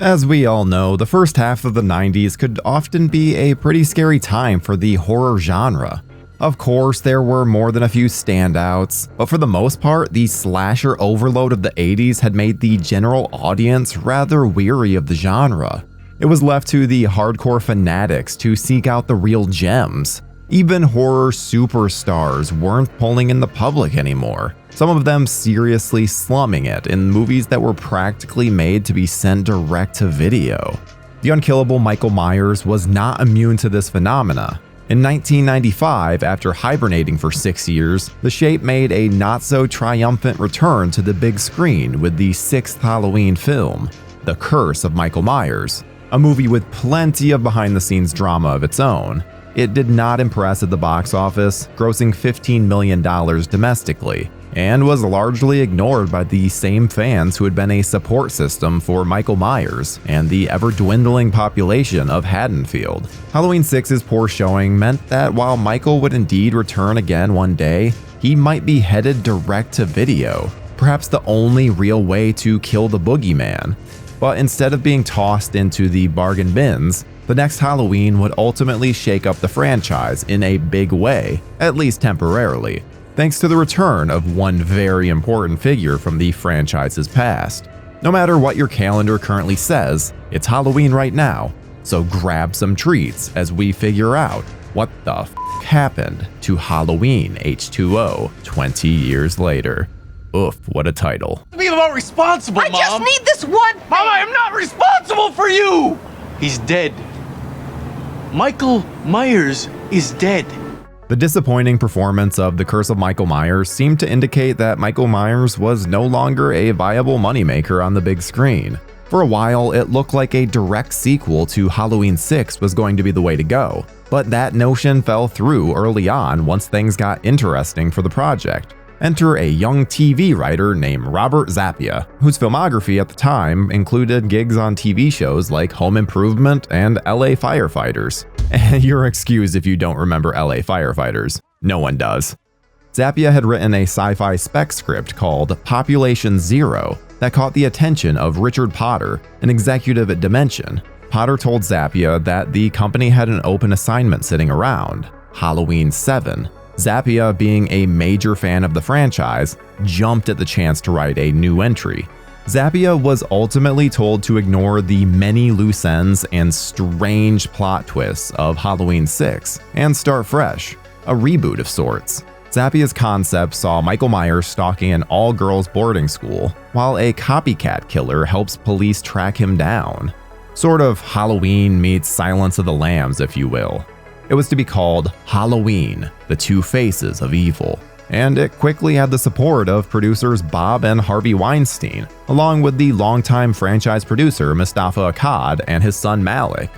As we all know, the first half of the 90s could often be a pretty scary time for the horror genre. Of course, there were more than a few standouts, but for the most part, the slasher overload of the 80s had made the general audience rather weary of the genre. It was left to the hardcore fanatics to seek out the real gems. Even horror superstars weren't pulling in the public anymore, some of them seriously slumming it in movies that were practically made to be sent direct to video. The unkillable Michael Myers was not immune to this phenomena. In 1995, after hibernating for 6 years, the Shape made a not-so-triumphant return to the big screen with the sixth Halloween film, The Curse of Michael Myers, a movie with plenty of behind-the-scenes drama of its own. It did not impress at the box office, grossing $15 million domestically, and was largely ignored by the same fans who had been a support system for Michael Myers and the ever-dwindling population of Haddonfield. Halloween 6's poor showing meant that while Michael would indeed return again one day, he might be headed direct to video, perhaps the only real way to kill the boogeyman. But instead of being tossed into the bargain bins, the next Halloween would ultimately shake up the franchise in a big way, at least temporarily, thanks to the return of one very important figure from the franchise's past. No matter what your calendar currently says, it's Halloween right now, so grab some treats as we figure out what the f happened to Halloween H20 20 Years Later. Oof, what a title. Be more responsible, Mom! I just need this one thing. Mom, I am not responsible for you! He's dead. Michael Myers is dead. The disappointing performance of The Curse of Michael Myers seemed to indicate that Michael Myers was no longer a viable moneymaker on the big screen. For a while, it looked like a direct sequel to Halloween 6 was going to be the way to go, but that notion fell through early on once things got interesting for the project. Enter a young TV writer named Robert Zappia, whose filmography at the time included gigs on TV shows like Home Improvement and LA Firefighters. And you're excused if you don't remember LA Firefighters. No one does. Zappia had written a sci-fi spec script called Population Zero that caught the attention of Richard Potter, an executive at Dimension. Potter told Zappia that the company had an open assignment sitting around, Halloween 7. Zappia, being a major fan of the franchise, jumped at the chance to write a new entry. Zappia was ultimately told to ignore the many loose ends and strange plot twists of Halloween 6 and start fresh, a reboot of sorts. Zappia's concept saw Michael Myers stalking an all-girls boarding school, while a copycat killer helps police track him down. Sort of Halloween meets Silence of the Lambs, if you will. It was to be called Halloween, The Two Faces of Evil, and it quickly had the support of producers Bob and Harvey Weinstein, along with the longtime franchise producer Mustafa Akkad and his son Malik.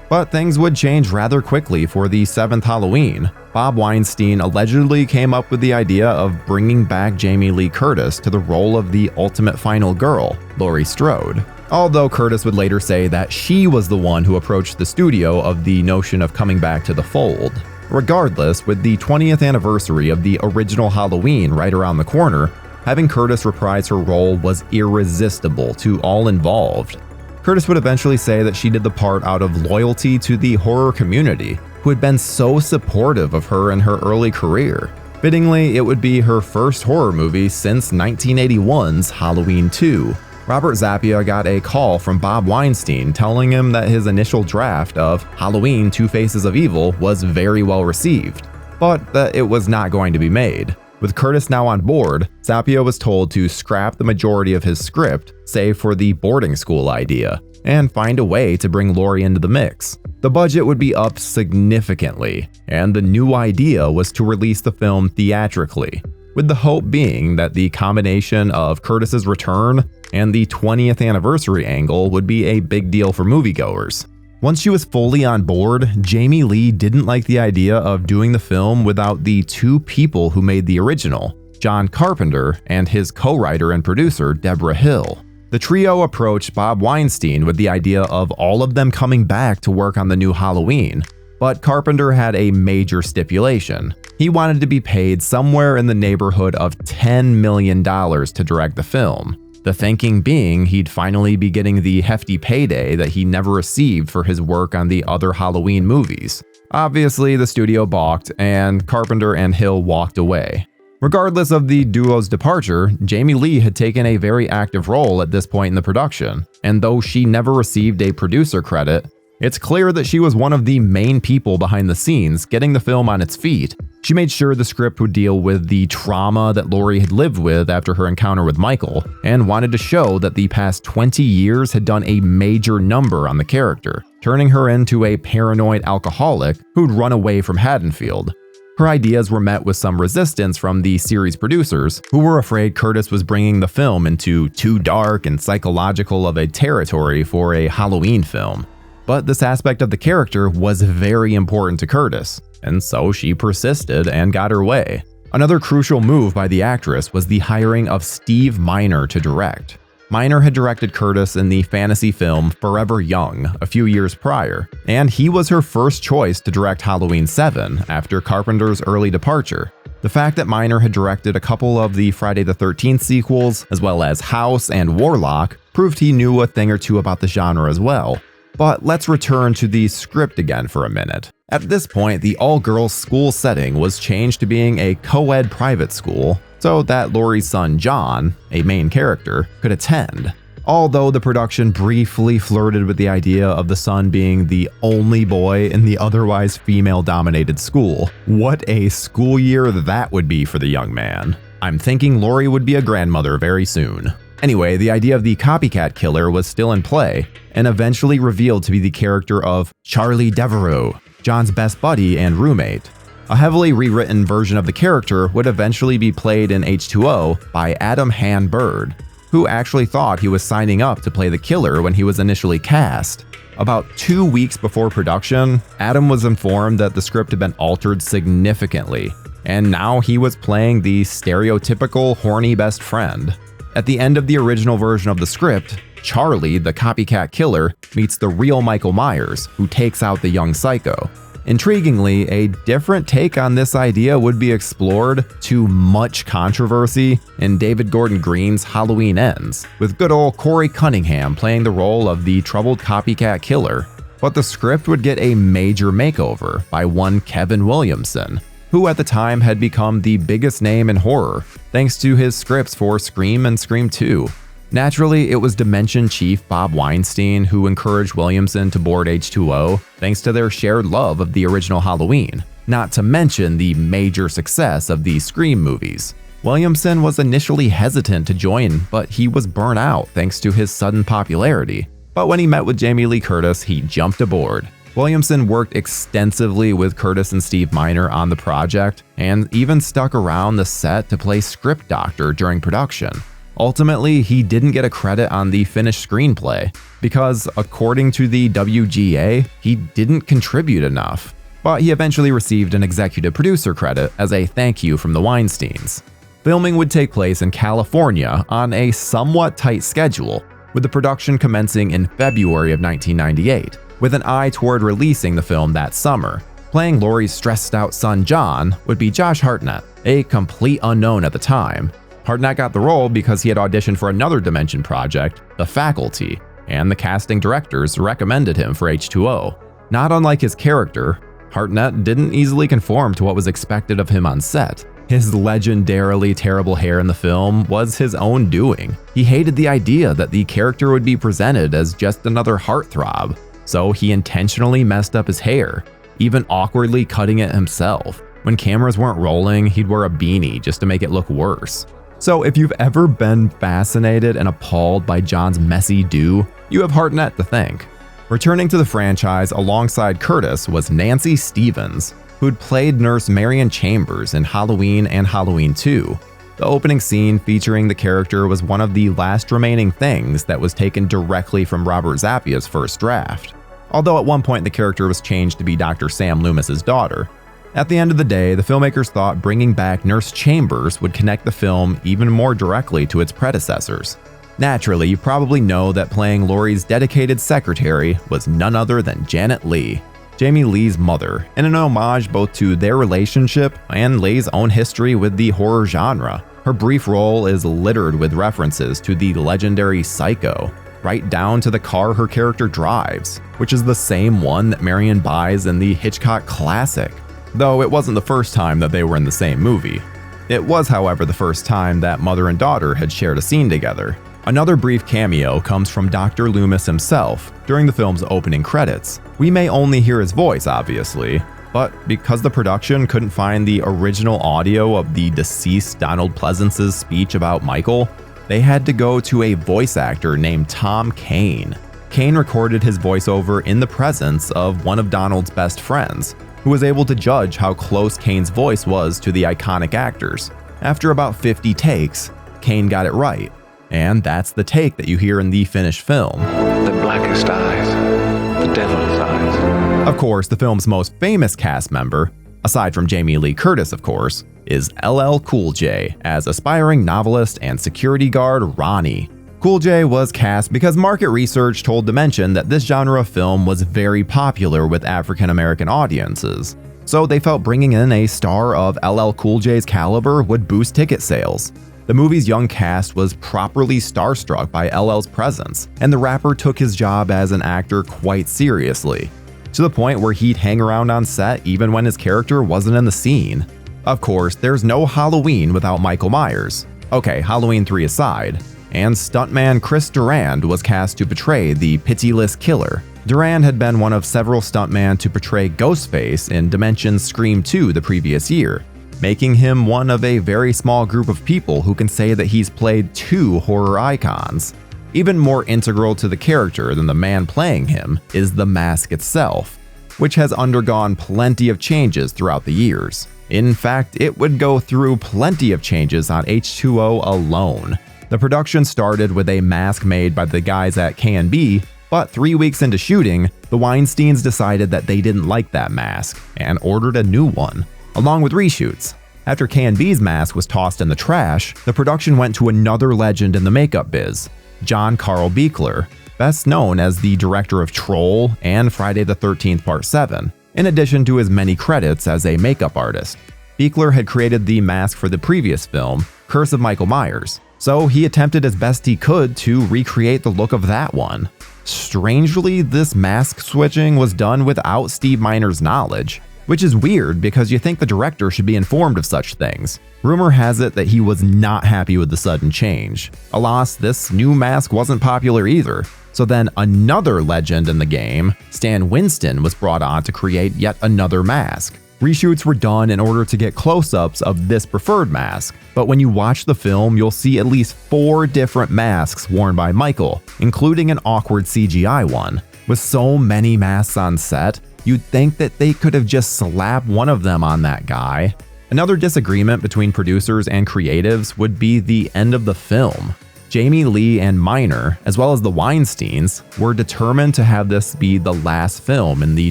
But things would change rather quickly for the seventh Halloween. Bob Weinstein allegedly came up with the idea of bringing back Jamie Lee Curtis to the role of the ultimate final girl, Laurie Strode. Although Curtis would later say that she was the one who approached the studio of the notion of coming back to the fold. Regardless, with the 20th anniversary of the original Halloween right around the corner, having Curtis reprise her role was irresistible to all involved. Curtis would eventually say that she did the part out of loyalty to the horror community, who had been so supportive of her in her early career. Fittingly, it would be her first horror movie since 1981's Halloween 2. Robert Zappia got a call from Bob Weinstein telling him that his initial draft of Halloween: Two Faces of Evil was very well received, but that it was not going to be made. With Curtis now on board, Zappia was told to scrap the majority of his script, save for the boarding school idea, and find a way to bring Laurie into the mix. The budget would be upped significantly, and the new idea was to release the film theatrically, with the hope being that the combination of Curtis's return and the 20th anniversary angle would be a big deal for moviegoers. Once she was fully on board, Jamie Lee didn't like the idea of doing the film without the two people who made the original, John Carpenter and his co-writer and producer Deborah Hill. The trio approached Bob Weinstein with the idea of all of them coming back to work on the new Halloween, but Carpenter had a major stipulation. He wanted to be paid somewhere in the neighborhood of $10 million to direct the film. The thinking being he'd finally be getting the hefty payday that he never received for his work on the other Halloween movies. Obviously, the studio balked, and Carpenter and Hill walked away. Regardless of the duo's departure, Jamie Lee had taken a very active role at this point in the production, and though she never received a producer credit, it's clear that she was one of the main people behind the scenes getting the film on its feet. She made sure the script would deal with the trauma that Laurie had lived with after her encounter with Michael, and wanted to show that the past 20 years had done a major number on the character, turning her into a paranoid alcoholic who'd run away from Haddonfield. Her ideas were met with some resistance from the series producers, who were afraid Curtis was bringing the film into too dark and psychological of a territory for a Halloween film. But this aspect of the character was very important to Curtis, and so she persisted and got her way. Another crucial move by the actress was the hiring of Steve Miner to direct. Miner had directed Curtis in the fantasy film Forever Young a few years prior, and he was her first choice to direct Halloween 7 after Carpenter's early departure. The fact that Miner had directed a couple of the Friday the 13th sequels, as well as House and Warlock, proved he knew a thing or two about the genre as well. But let's return to the script again for a minute. At this point, the all-girls school setting was changed to being a co-ed private school, so that Laurie's son John, a main character, could attend. Although the production briefly flirted with the idea of the son being the only boy in the otherwise female-dominated school. What a school year that would be for the young man. I'm thinking Laurie would be a grandmother very soon. Anyway, the idea of the copycat killer was still in play, and eventually revealed to be the character of Charlie Devereaux, John's best buddy and roommate. A heavily rewritten version of the character would eventually be played in H2O by Adam Han Bird, who actually thought he was signing up to play the killer when he was initially cast. About 2 weeks before production, Adam was informed that the script had been altered significantly, and now he was playing the stereotypical horny best friend. At the end of the original version of the script, Charlie, the copycat killer, meets the real Michael Myers, who takes out the young psycho. Intriguingly, a different take on this idea would be explored to much controversy in David Gordon Green's Halloween Ends, with good old Corey Cunningham playing the role of the troubled copycat killer. But the script would get a major makeover by one Kevin Williamson, who at the time had become the biggest name in horror, thanks to his scripts for Scream and Scream 2. Naturally, it was Dimension chief Bob Weinstein who encouraged Williamson to board H2O, thanks to their shared love of the original Halloween, not to mention the major success of the Scream movies. Williamson was initially hesitant to join, but he was burnt out thanks to his sudden popularity. But when he met with Jamie Lee Curtis, he jumped aboard. Williamson worked extensively with Curtis and Steve Miner on the project, and even stuck around the set to play script doctor during production. Ultimately, he didn't get a credit on the finished screenplay, because according to the WGA, he didn't contribute enough. But he eventually received an executive producer credit as a thank you from the Weinsteins. Filming would take place in California on a somewhat tight schedule, with the production commencing in February of 1998, with an eye toward releasing the film that summer. Playing Laurie's stressed out son John would be Josh Hartnett, a complete unknown at the time. Hartnett got the role because he had auditioned for another Dimension project, The Faculty, and the casting directors recommended him for H2O. Not unlike his character, Hartnett didn't easily conform to what was expected of him on set. His legendarily terrible hair in the film was his own doing. He hated the idea that the character would be presented as just another heartthrob, so he intentionally messed up his hair, even awkwardly cutting it himself. When cameras weren't rolling, he'd wear a beanie just to make it look worse. So if you've ever been fascinated and appalled by John's messy do, you have Hartnett to thank. Returning to the franchise alongside Curtis was Nancy Stevens, who'd played Nurse Marion Chambers in Halloween and Halloween 2. The opening scene featuring the character was one of the last remaining things that was taken directly from Robert Zappia's first draft, although at one point the character was changed to be Dr. Sam Loomis's daughter. At the end of the day, the filmmakers thought bringing back Nurse Chambers would connect the film even more directly to its predecessors. Naturally, you probably know that playing Laurie's dedicated secretary was none other than Janet Leigh, Jamie Lee's mother, in an homage both to their relationship and Leigh's own history with the horror genre. Her brief role is littered with references to the legendary Psycho, right down to the car her character drives, which is the same one that Marion buys in the Hitchcock classic, though it wasn't the first time that they were in the same movie. It was, however, the first time that mother and daughter had shared a scene together. Another brief cameo comes from Dr. Loomis himself during the film's opening credits. We may only hear his voice, obviously, but because the production couldn't find the original audio of the deceased Donald Pleasance's speech about Michael, they had to go to a voice actor named Tom Kane. Kane recorded his voiceover in the presence of one of Donald's best friends, who was able to judge how close Kane's voice was to the iconic actors. After about 50 takes, Kane got it right. And that's the take that you hear in the finished film. The blackest eyes, the devil's eyes. Of course, the film's most famous cast member, aside from Jamie Lee Curtis of course, is LL Cool J as aspiring novelist and security guard Ronnie. Cool J was cast because market research told Dimension that this genre of film was very popular with African American audiences, so they felt bringing in a star of LL Cool J's caliber would boost ticket sales. The movie's young cast was properly starstruck by LL's presence, and the rapper took his job as an actor quite seriously, to the point where he'd hang around on set even when his character wasn't in the scene. Of course, there's no Halloween without Michael Myers. Okay, Halloween 3 aside, and stuntman Chris Durand was cast to portray the pitiless killer. Durand had been one of several stuntmen to portray Ghostface in Dimension's Scream 2 the previous year, making him one of a very small group of people who can say that he's played 2 horror icons. Even more integral to the character than the man playing him is the mask itself, which has undergone plenty of changes throughout the years. In fact, it would go through plenty of changes on H2O alone. The production started with a mask made by the guys at K&B, but 3 weeks into shooting, the Weinsteins decided that they didn't like that mask and ordered a new one, along with reshoots. After K&B's mask was tossed in the trash, the production went to another legend in the makeup biz, John Carl Buechler, best known as the director of Troll and Friday the 13th Part 7, in addition to his many credits as a makeup artist. Buechler had created the mask for the previous film, Curse of Michael Myers, so he attempted as best he could to recreate the look of that one. Strangely, this mask switching was done without Steve Miner's knowledge, which is weird because you think the director should be informed of such things. Rumor has it that he was not happy with the sudden change. Alas, this new mask wasn't popular either, so then another legend in the game, Stan Winston, was brought on to create yet another mask. Reshoots were done in order to get close-ups of this preferred mask, but when you watch the film, you'll see at least 4 different masks worn by Michael, including an awkward CGI one. With so many masks on set, you'd think that they could have just slapped one of them on that guy. Another disagreement between producers and creatives would be the end of the film. Jamie Lee and Miner, as well as the Weinsteins, were determined to have this be the last film in the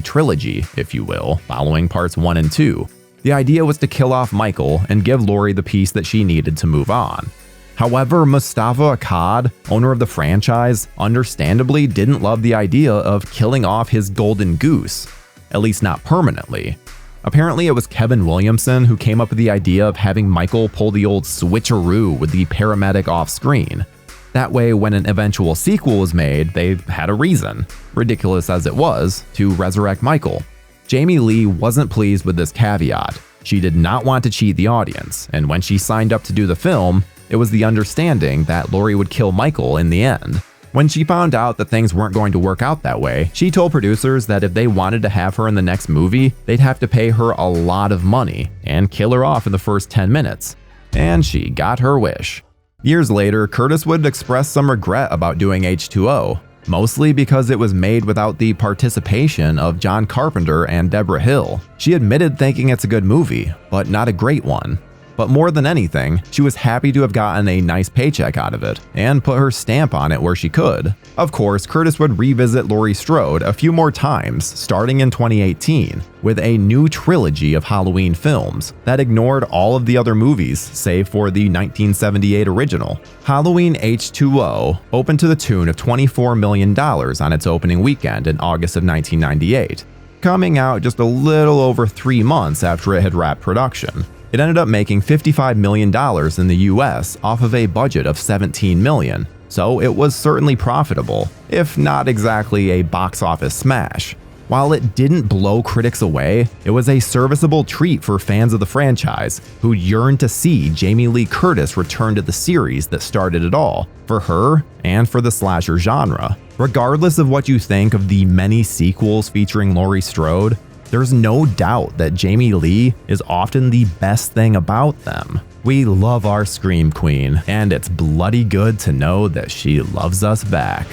trilogy, if you will, following parts 1 and 2. The idea was to kill off Michael and give Laurie the piece that she needed to move on. However, Mustafa Akkad, owner of the franchise, understandably didn't love the idea of killing off his golden goose, at least not permanently. Apparently it was Kevin Williamson who came up with the idea of having Michael pull the old switcheroo with the paramedic off screen. That way, when an eventual sequel was made, they had a reason, ridiculous as it was, to resurrect Michael. Jamie Lee wasn't pleased with this caveat. She did not want to cheat the audience, and when she signed up to do the film, it was the understanding that Laurie would kill Michael in the end. When she found out that things weren't going to work out that way, she told producers that if they wanted to have her in the next movie, they'd have to pay her a lot of money and kill her off in the first 10 minutes. And she got her wish. Years later, Curtis would express some regret about doing H2O, mostly because it was made without the participation of John Carpenter and Deborah Hill. She admitted thinking it's a good movie, but not a great one. But more than anything, she was happy to have gotten a nice paycheck out of it and put her stamp on it where she could. Of course, Curtis would revisit Laurie Strode a few more times, starting in 2018, with a new trilogy of Halloween films that ignored all of the other movies save for the 1978 original. Halloween H2O opened to the tune of $24 million on its opening weekend in August of 1998, coming out just a little over 3 months after it had wrapped production. It ended up making $55 million in the US off of a budget of $17 million, so it was certainly profitable, if not exactly a box office smash. While it didn't blow critics away, it was a serviceable treat for fans of the franchise who yearned to see Jamie Lee Curtis return to the series that started it all, for her and for the slasher genre. Regardless of what you think of the many sequels featuring Laurie Strode, there's no doubt that Jamie Lee is often the best thing about them. We love our Scream Queen, and it's bloody good to know that she loves us back.